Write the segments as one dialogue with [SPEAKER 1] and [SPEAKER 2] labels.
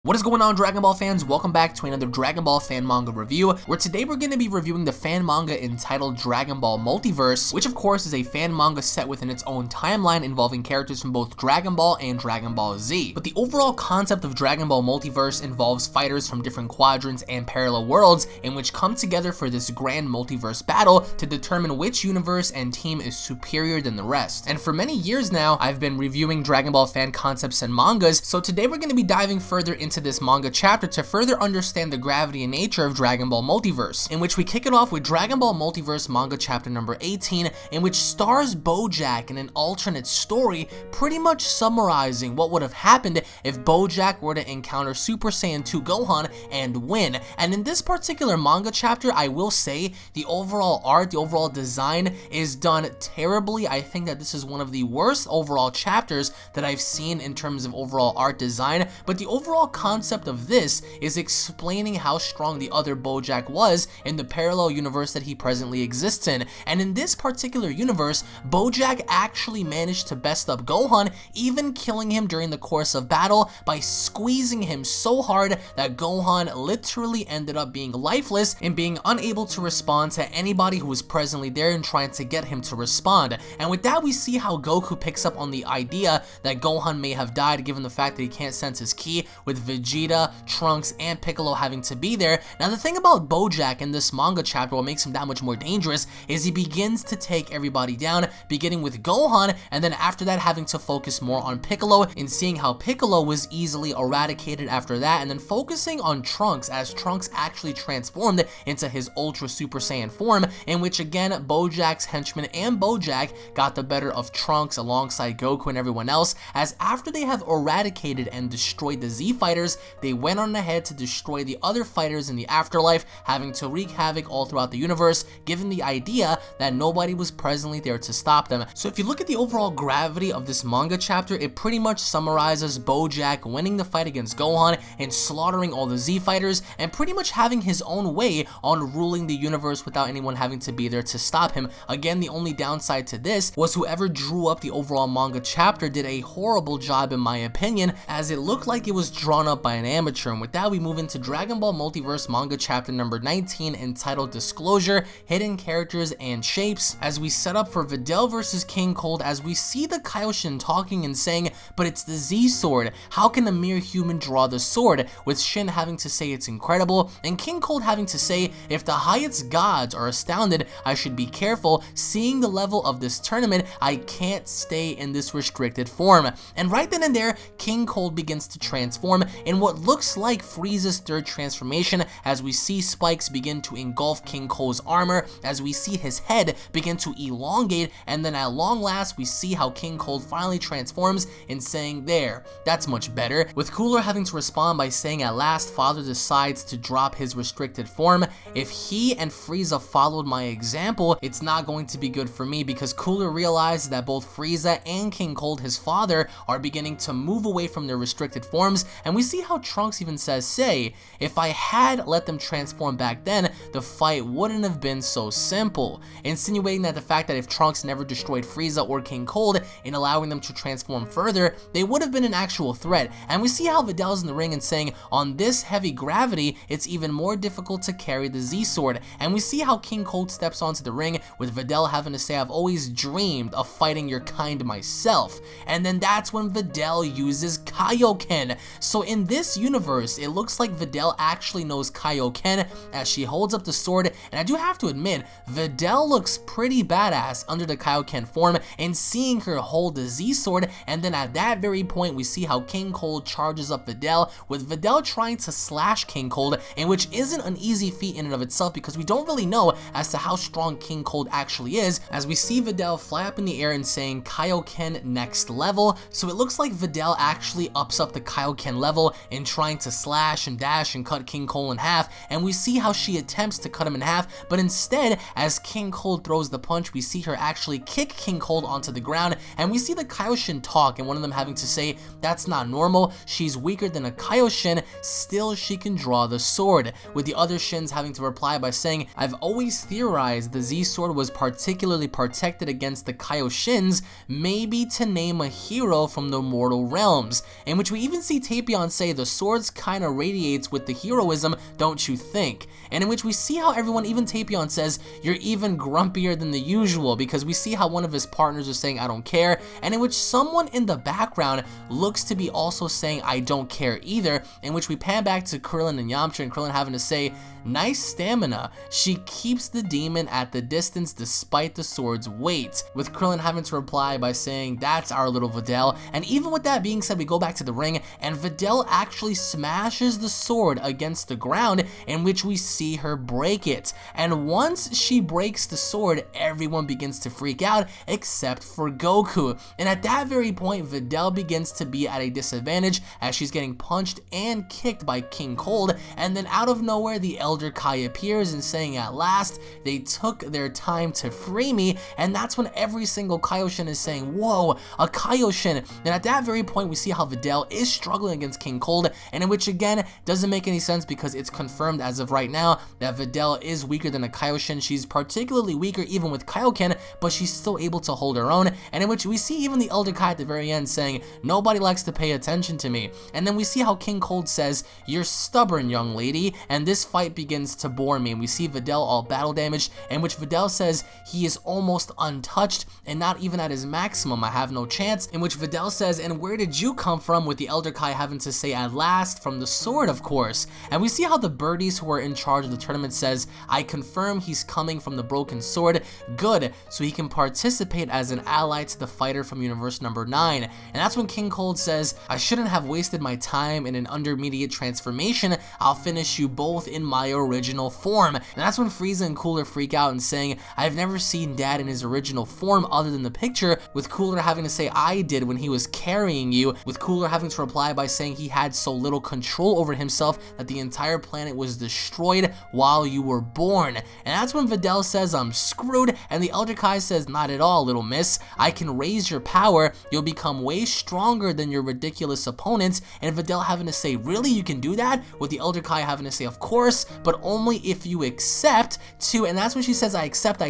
[SPEAKER 1] What is going on, Dragon Ball fans? Welcome back to another Dragon Ball fan manga review, where today we're going to be reviewing the fan manga entitled Dragon Ball Multiverse, which of course is a fan manga set within its own timeline involving characters from both Dragon Ball and Dragon Ball Z. But the overall concept of Dragon Ball Multiverse involves fighters from different quadrants and parallel worlds in which come together for this grand multiverse battle to determine which universe and team is superior than the rest. And for many years now, I've been reviewing Dragon Ball fan concepts and mangas, so today we're going to be diving further into this manga chapter to further understand the gravity and nature of Dragon Ball Multiverse, in which we kick it off with Dragon Ball Multiverse manga chapter number 18, in which stars Bojack in an alternate story, pretty much summarizing what would have happened if Bojack were to encounter Super Saiyan 2 Gohan and win. And in this particular manga chapter, I will say the overall art, the overall design is done terribly. I think that this is one of the worst overall chapters that I've seen in terms of overall art design, but the overall concept of this is explaining how strong the other Bojack was in the parallel universe that he presently exists in. And in this particular universe, Bojack actually managed to best up Gohan, even killing him during the course of battle by squeezing him so hard that Gohan literally ended up being lifeless and being unable to respond to anybody who was presently there and trying to get him to respond. And with that, we see how Goku picks up on the idea that Gohan may have died given the fact that he can't sense his ki, with Vegeta, Trunks, and Piccolo having to be there. Now, the thing about Bojack in this manga chapter, what makes him that much more dangerous, is he begins to take everybody down, beginning with Gohan, and then after that having to focus more on Piccolo and seeing how Piccolo was easily eradicated after that, and then focusing on Trunks as Trunks actually transformed into his Ultra Super Saiyan form, in which again Bojack's henchmen and Bojack got the better of Trunks alongside Goku and everyone else, as after they have eradicated and destroyed the Z fighters, they went on ahead to destroy the other fighters in the afterlife, having to wreak havoc all throughout the universe, given the idea that nobody was presently there to stop them. So if you look at the overall gravity of this manga chapter, it pretty much summarizes Bojack winning the fight against Gohan and slaughtering all the Z fighters, and pretty much having his own way on ruling the universe without anyone having to be there to stop him. Again, the only downside to this was whoever drew up the overall manga chapter did a horrible job in my opinion, as it looked like it was drawn up by an amateur. And with that, we move into Dragon Ball Multiverse manga chapter number 19 entitled Disclosure, Hidden Characters and Shapes, as we set up for Videl versus King Cold, as we see the Kaioshin talking and saying, but it's the Z sword, how can a mere human draw the sword, with Shin having to say it's incredible, and King Cold having to say, if the highest gods are astounded, I should be careful, seeing the level of this tournament, I can't stay in this restricted form. And right then and there, King Cold begins to transform in what looks like Frieza's third transformation, as we see spikes begin to engulf King Cold's armor, as we see his head begin to elongate, and then at long last we see how King Cold finally transforms in saying, there, that's much better, with Cooler having to respond by saying at last Father decides to drop his restricted form. If he and Frieza followed my example, it's not going to be good for me, because Cooler realizes that both Frieza and King Cold, his father, are beginning to move away from their restricted forms, and we see how Trunks even says, say, if I had let them transform back then, the fight wouldn't have been so simple, insinuating that the fact that if Trunks never destroyed Frieza or King Cold in allowing them to transform further, they would have been an actual threat. And we see how Videl's in the ring and saying, on this heavy gravity, it's even more difficult to carry the Z sword, and we see how King Cold steps onto the ring, with Videl having to say, I've always dreamed of fighting your kind myself, and then that's when Videl uses Kaioken. So in this universe, it looks like Videl actually knows Kaioken as she holds up the sword, and I do have to admit, Videl looks pretty badass under the Kaioken form, and seeing her hold the Z sword, and then at that very point we see how King Cold charges up Videl, with Videl trying to slash King Cold, and which isn't an easy feat in and of itself, because we don't really know as to how strong King Cold actually is, as we see Videl fly up in the air and saying Kaioken next level. So it looks like Videl actually ups up the Kaioken level in trying to slash and dash and cut King Cold in half, and we see how she attempts to cut him in half, but instead, as King Cold throws the punch, we see her actually kick King Cold onto the ground, and we see the Kaioshin talk, and one of them having to say, that's not normal, she's weaker than a Kaioshin, still she can draw the sword, with the other Shins having to reply by saying, I've always theorized the Z sword was particularly protected against the Kaioshins, maybe to name a hero from the mortal realms, in which we even see Tapion say, the swords kinda radiates with the heroism, don't you think? And in which we see how everyone, even Tapion, says, you're even grumpier than the usual, because we see how one of his partners is saying, I don't care, and in which someone in the background looks to be also saying, I don't care either, in which we pan back to Krillin and Yamcha, and Krillin having to say, nice stamina. She keeps the demon at the distance despite the sword's weight, with Krillin having to reply by saying, that's our little Videl. And even with that being said, we go back to the ring, and Videl actually smashes the sword against the ground, in which we see her break it. And once she breaks the sword, everyone begins to freak out except for Goku. And at that very point, Videl begins to be at a disadvantage as she's getting punched and kicked by King Cold, and then out of nowhere the Elder Kai appears and saying, at last, they took their time to free me. And that's when every single Kaioshin is saying, whoa, a Kaioshin. And at that very point, we see how Videl is struggling against King Cold, and in which again doesn't make any sense because it's confirmed as of right now that Videl is weaker than a Kaioshin. She's particularly weaker even with Kaioken, but she's still able to hold her own. And in which we see even the Elder Kai at the very end saying, nobody likes to pay attention to me. And then we see how King Cold says, you're stubborn, young lady, and this fight begins to bore me. And we see Videl all battle damaged, in which Videl says he is almost untouched and not even at his maximum, I have no chance. In which Videl says, and where did you come from, with the Elder Kai having to say, at last, from the sword, of course. And we see how the birdies who are in charge of the tournament says, I confirm he's coming from the broken sword. Good, so he can participate as an ally to the fighter from universe number 9. And that's when King Cold says, I shouldn't have wasted my time in an intermediate transformation. I'll finish you both in my original form. And that's when Frieza and Cooler freak out and saying, I've never seen Dad in his original form other than the picture, with Cooler having to say, I did when he was carrying you, with Cooler having to reply by saying he had so little control over himself that the entire planet was destroyed while you were born. And that's when Videl says, I'm screwed, and the Elder Kai says, not at all, little miss. I can raise your power. You'll become way stronger than your ridiculous opponents. And Videl having to say, really, you can do that? With the Elder Kai having to say, of course, but only if you accept to, and that's when she says, I accept,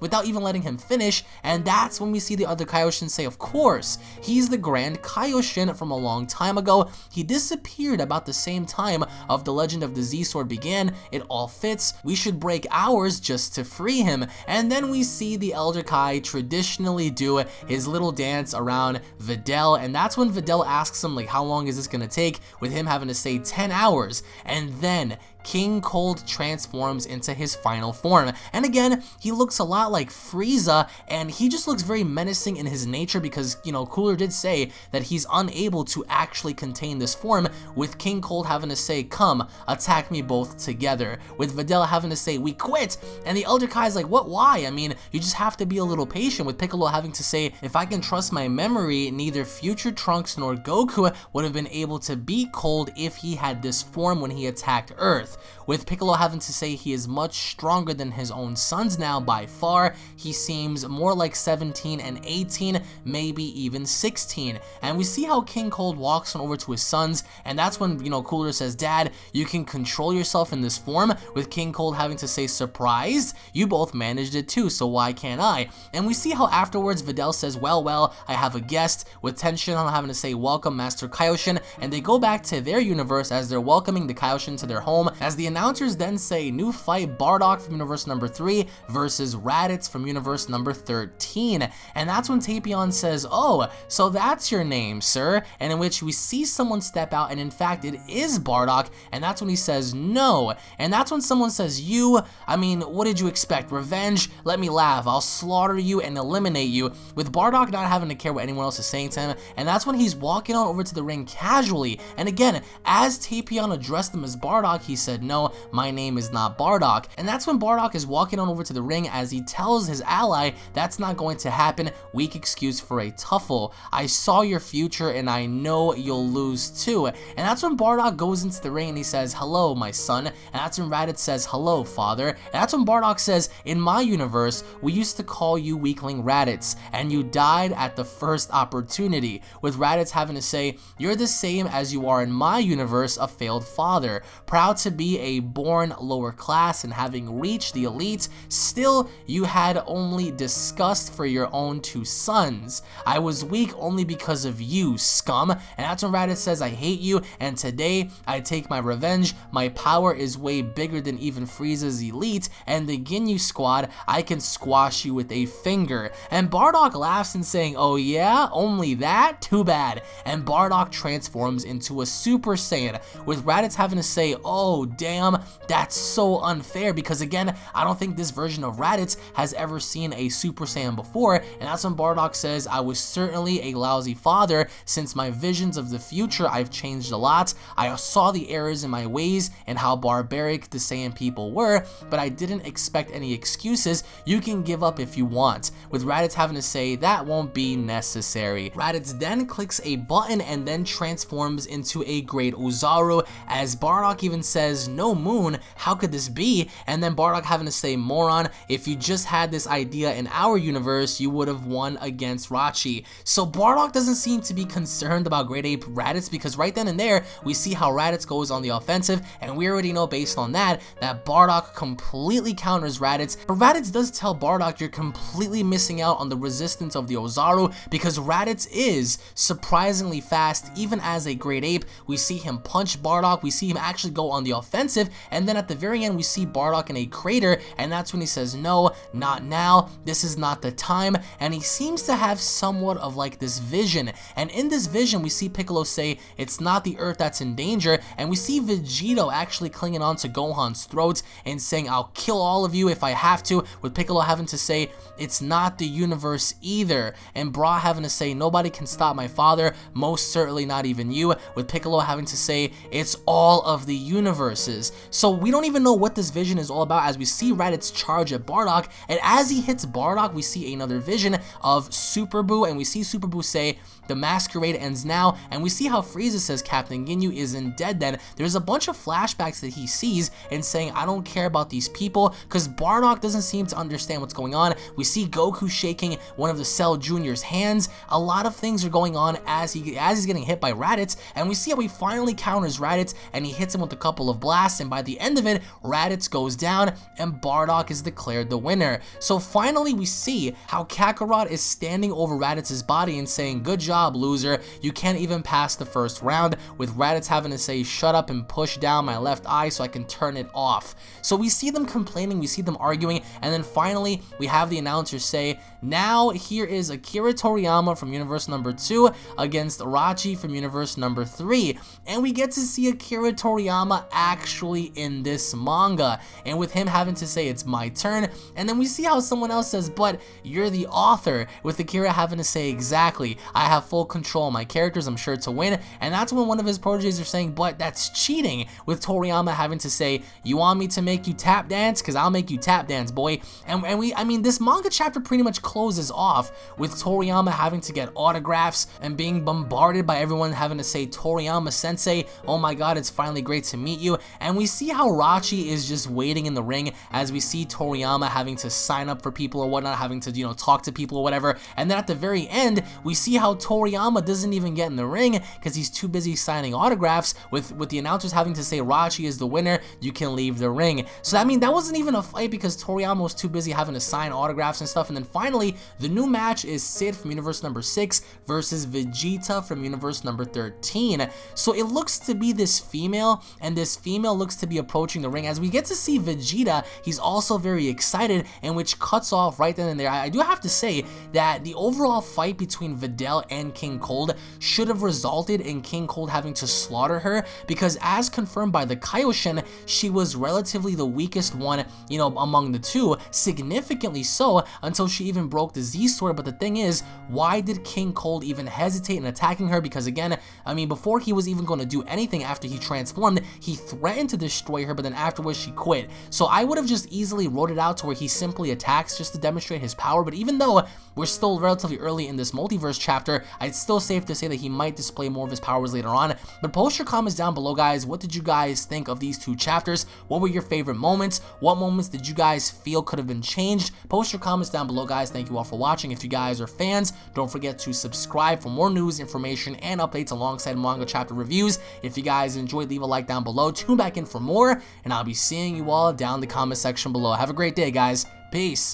[SPEAKER 1] without even letting him finish. And that's when we see the other Kaioshin say, of course, he's the Grand Kaioshin from a long time ago. He disappeared about the same time of the Legend of the Z-Sword began. It all fits. We should break ours just to free him. And then we see the Elder Kai traditionally do his little dance around Videl, and that's when Videl asks him, like, how long is this gonna take, with him having to say 10 hours. And then King Cold transforms into his final form. And again, he looks a lot like Frieza, and he just looks very menacing in his nature because, you know, Cooler did say that he's unable to actually contain this form, with King Cold having to say, come, attack me both together, with Videl having to say, we quit. And the Elder Kai's like, what, why? I mean, you just have to be a little patient, with Piccolo having to say, if I can trust my memory, neither future Trunks nor Goku would have been able to beat Cold if he had this form when he attacked Earth. With Piccolo having to say he is much stronger than his own sons now by far. He seems more like 17 and 18, maybe even 16. And we see how King Cold walks on over to his sons, and that's when, you know, Cooler says, Dad, you can control yourself in this form, with King Cold having to say, surprised? You both managed it too, so why can't I? And we see how afterwards Videl says, well, I have a guest, with Tenshinhan having to say, welcome Master Kaioshin, and they go back to their universe as they're welcoming the Kaioshin to their home, as the announcers then say, new fight, Bardock from universe number 3 versus Raditz from universe number 13. And that's when Tapion says, oh, so that's your name, sir. And in which we see someone step out, and in fact it is Bardock, and that's when he says no. And that's when someone says, you, I mean, what did you expect, revenge? Let me laugh, I'll slaughter you and eliminate you, with Bardock not having to care what anyone else is saying to him. And that's when he's walking on over to the ring casually, and again, as Tapion addressed him as Bardock, he said, no, my name is not Bardock. And that's when Bardock is walking on over to the ring as he tells his ally that's not going to happen, weak excuse for a tuffle. I saw your future and I know you'll lose too. And that's when Bardock goes into the ring and he says, hello my son. And that's when Raditz says, hello father. And that's when Bardock says, in my universe we used to call you weakling Raditz, and you died at the first opportunity, with Raditz having to say, you're the same as you are in my universe, a failed father, proud to be be a born lower class and having reached the elite, still you had only disgust for your own two sons. I was weak only because of you, scum. And that's when Raditz says, I hate you, and today I take my revenge. My power is way bigger than even Frieza's elite, and the Ginyu squad, I can squash you with a finger. And Bardock laughs and saying, oh yeah, only that? Too bad. And Bardock transforms into a Super Saiyan, with Raditz having to say, oh damn, that's so unfair, because again, I don't think this version of Raditz has ever seen a Super Saiyan before. And that's when Bardock says, I was certainly a lousy father. Since my visions of the future, I've changed a lot. I saw the errors in my ways and how barbaric the Saiyan people were, but I didn't expect any excuses. You can give up if you want. With Raditz having to say, that won't be necessary. Raditz then clicks a button and then transforms into a Great Ozaru, as Bardock even says, no moon, how could this be? And then Bardock having to say, moron, if you just had this idea in our universe, you would have won against Rachi. So Bardock doesn't seem to be concerned about Great Ape Raditz, because right then and there, we see how Raditz goes on the offensive, and we already know based on that Bardock completely counters Raditz. But Raditz does tell Bardock, you're completely missing out on the resistance of the Ozaru, because Raditz is surprisingly fast, even as a Great Ape. We see him punch Bardock, we see him actually go on the offensive, and then at the very end, we see Bardock in a crater, and that's when he says, no, not now, this is not the time. And he seems to have somewhat of like this vision, and in this vision, we see Piccolo say, it's not the Earth that's in danger, and we see Vegito actually clinging on to Gohan's throat and saying, I'll kill all of you if I have to, with Piccolo having to say, it's not the universe either, and Bra having to say, nobody can stop my father, most certainly not even you, with Piccolo having to say, it's all of the universes. So we don't even know what this vision is all about, as we see Raditz charge at Bardock, and as he hits Bardock, we see another vision of Super Buu, and we see Super Buu say, the masquerade ends now, and we see how Frieza says Captain Ginyu isn't dead then. There's a bunch of flashbacks that he sees and saying, I don't care about these people, because Bardock doesn't seem to understand what's going on. We see Goku shaking one of the Cell Jr.'s hands. A lot of things are going on as he's getting hit by Raditz, and we see how he finally counters Raditz, and he hits him with a couple of blasts, and by the end of it, Raditz goes down, and Bardock is declared the winner. So finally, we see how Kakarot is standing over Raditz's body and saying, good job, loser, you can't even pass the first round, with Raditz having to say, shut up and push down my left eye so I can turn it off. So we see them complaining, we see them arguing, and then finally we have the announcer say, now here is Akira Toriyama from universe number 2 against Rachi from universe number 3, and we get to see Akira Toriyama actually in this manga, and with him having to say, it's my turn, and then we see how someone else says, but you're the author, with Akira having to say, exactly, I have full control of my characters, I'm sure to win. And that's when one of his proteges are saying, but that's cheating, with Toriyama having to say, you want me to make you tap dance? Because I'll make you tap dance, boy. And I mean, this manga chapter pretty much closes off with Toriyama having to get autographs and being bombarded by everyone having to say, Toriyama sensei, oh my god, it's finally great to meet you. And we see how Rachi is just waiting in the ring, as we see Toriyama having to sign up for people or whatnot, having to, you know, talk to people or whatever. And then at the very end, we see how Toriyama doesn't even get in the ring because he's too busy signing autographs, with the announcers having to say Rachi is the winner, you can leave the ring. So I mean, that wasn't even a fight because Toriyama was too busy having to sign autographs and stuff. And then finally, the new match is Sid from universe number 6 versus Vegeta from universe number 13. So it looks to be this female, and this female looks to be approaching the ring. As we get to see Vegeta, he's also very excited, and which cuts off right then and there. I do have to say that the overall fight between Videl and King Cold should have resulted in King Cold having to slaughter her, because as confirmed by the Kaioshin, she was relatively the weakest one, you know, among the two, significantly so, until she even broke the Z-Sword. But the thing is, why did King Cold even hesitate in attacking her? Because again, I mean, before he was even going to do anything after he transformed, he threatened to destroy her, but then afterwards she quit. So I would have just easily wrote it out to where he simply attacks just to demonstrate his power. But even though we're still relatively early in this multiverse chapter, it's still safe to say that he might display more of his powers later on. But post your comments down below, guys. What did you guys think of these two chapters? What were your favorite moments? What moments did you guys feel could have been changed? Post your comments down below, guys. Thank you all for watching. If you guys are fans, don't forget to subscribe for more news, information, and updates alongside manga chapter reviews. If you guys enjoyed, leave a like down below. tune back in for more, and I'll be seeing you all down in the comment section below. Have a great day, guys. Peace.